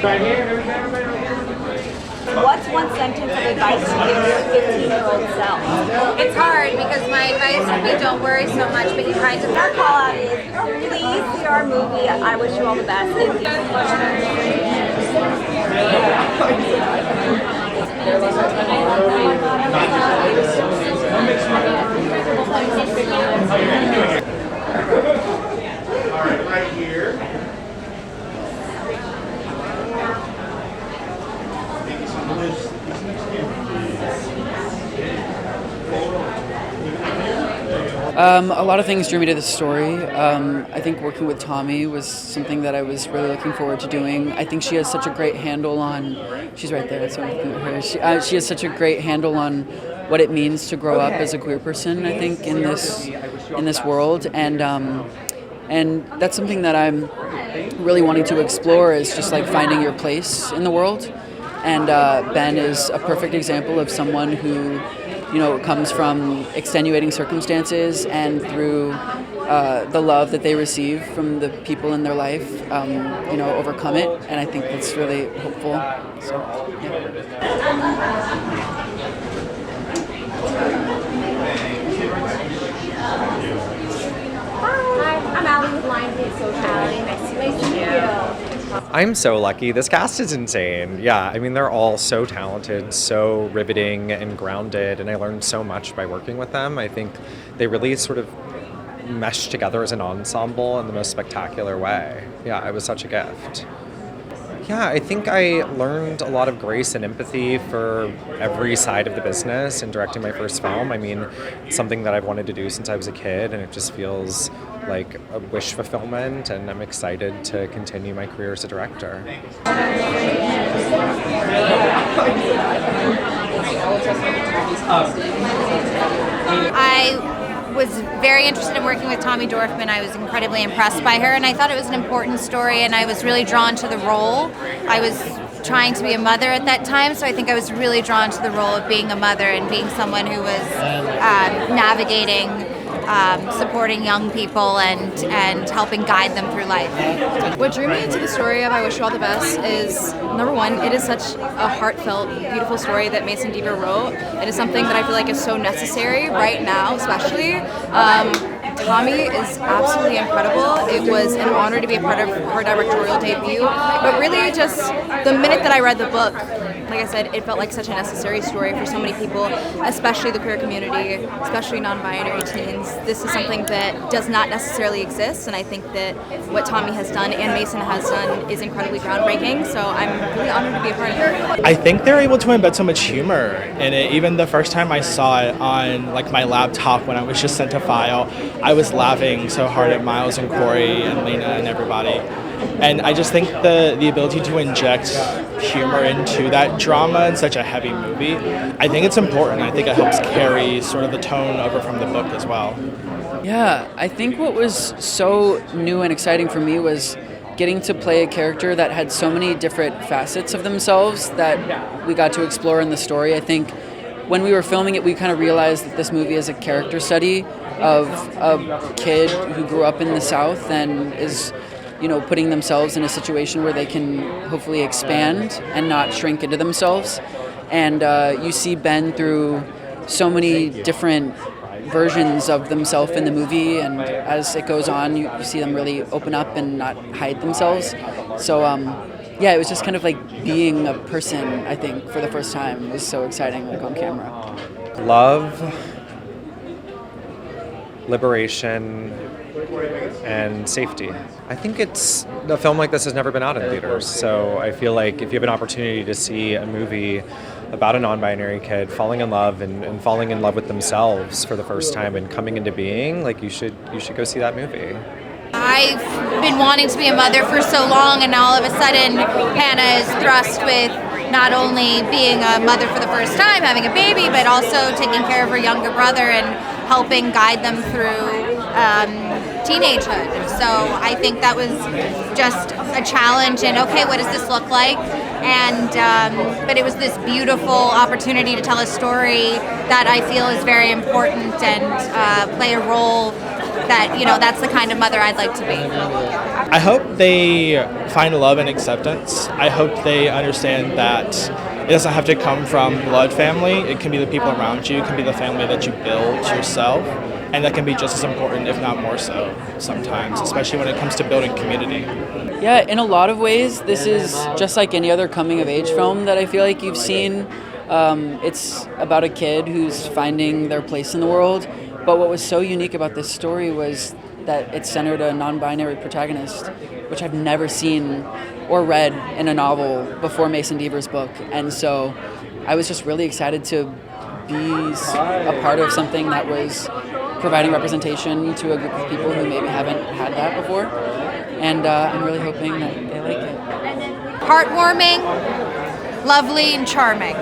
What's one sentence of advice to give your 15-year-old self? It's hard because my advice would be don't worry so much, but you try to. Our call out is please see our movie I Wish You All the Best. All right, right here. A lot of things drew me to this story. I think working with Tommy was something that I was really looking forward to doing. I think she has such a great handle on, she's right there, so I'm looking at her. She has such a great handle on what it means to grow up as a queer person, I think, in this world. And that's something that I'm really wanting to explore, is just like finding your place in the world. And Ben is a perfect example of someone who, you know, comes from extenuating circumstances, and through the love that they receive from the people in their life, you know, overcome it. And I think that's really hopeful. So, Hi, I'm Allie with Lionsgate Social. Nice to meet you. I'm so lucky. This cast is insane. Yeah, I mean, they're all so talented, so riveting and grounded, and I learned so much by working with them. I think they really sort of meshed together as an ensemble in the most spectacular way. Yeah, it was such a gift. Yeah, I think I learned a lot of grace and empathy for every side of the business in directing my first film. I mean, it's something that I've wanted to do since I was a kid, and it just feels like a wish fulfillment, and I'm excited to continue my career as a director. I was very interested in working with Tommy Dorfman. I was incredibly impressed by her, and I thought it was an important story, and I was really drawn to the role. I was trying to be a mother at that time, so I think I was really drawn to the role of being a mother and being someone who was navigating, supporting young people and helping guide them through life. What drew me into the story of I Wish You All the Best is, number one, it is such a heartfelt, beautiful story that 𝘧𝘢𝘷𝘰𝘶 wrote. It is something that I feel like is so necessary right now, especially. Tommy is absolutely incredible. It was an honor to be a part of her directorial debut, but really just the minute that I read the book, like I said, it felt like such a necessary story for so many people, especially the queer community, especially non-binary teens. This is something that does not necessarily exist, and I think that what Tommy has done and Mason has done is incredibly groundbreaking, so I'm really honored to be a part of it. I think they're able to embed so much humor in it. Even the first time I saw it on like my laptop when I was just sent a file, I was laughing so hard at Miles and Corey and Lena and everybody. And I just think the ability to inject humor into that drama in such a heavy movie, I think it's important. I think it helps carry sort of the tone over from the book as well. yeah, I think what was so new and exciting for me was getting to play a character that had so many different facets of themselves that we got to explore in the story. I think when we were filming it, we kind of realized that this movie is a character study of a kid who grew up in the South and is, you know, putting themselves in a situation where they can hopefully expand and not shrink into themselves. And you see Ben through so many different versions of themselves in the movie, and as it goes on, you see them really open up and not hide themselves. So yeah, it was just kind of like being a person, I think, for the first time. It was so exciting, like on camera. Love, liberation, and safety. I think a film like this has never been out in theaters, so I feel like if you have an opportunity to see a movie about a non-binary kid falling in love and falling in love with themselves for the first time and coming into being, like you should go see that movie. I've been wanting to be a mother for so long, and now all of a sudden Hannah is thrust with not only being a mother for the first time, having a baby, but also taking care of her younger brother and helping guide them through teenagehood. So I think that was just a challenge, and okay, what does this look like? And but it was this beautiful opportunity to tell a story that I feel is very important and play a role that, you know, that's the kind of mother I'd like to be. I hope they find love and acceptance. I hope they understand that it doesn't have to come from blood family. It can be the people around you. It can be the family that you build yourself. And that can be just as important, if not more so, sometimes, especially when it comes to building community. Yeah, in a lot of ways, this is just like any other coming-of-age film that I feel like you've seen. It's about a kid who's finding their place in the world. But what was so unique about this story was that it centered a non-binary protagonist, which I've never seen or read in a novel before Mason Deaver's book. And so I was just really excited to be a part of something that was providing representation to a group of people who maybe haven't had that before. And I'm really hoping that they like it. Heartwarming, lovely, and charming.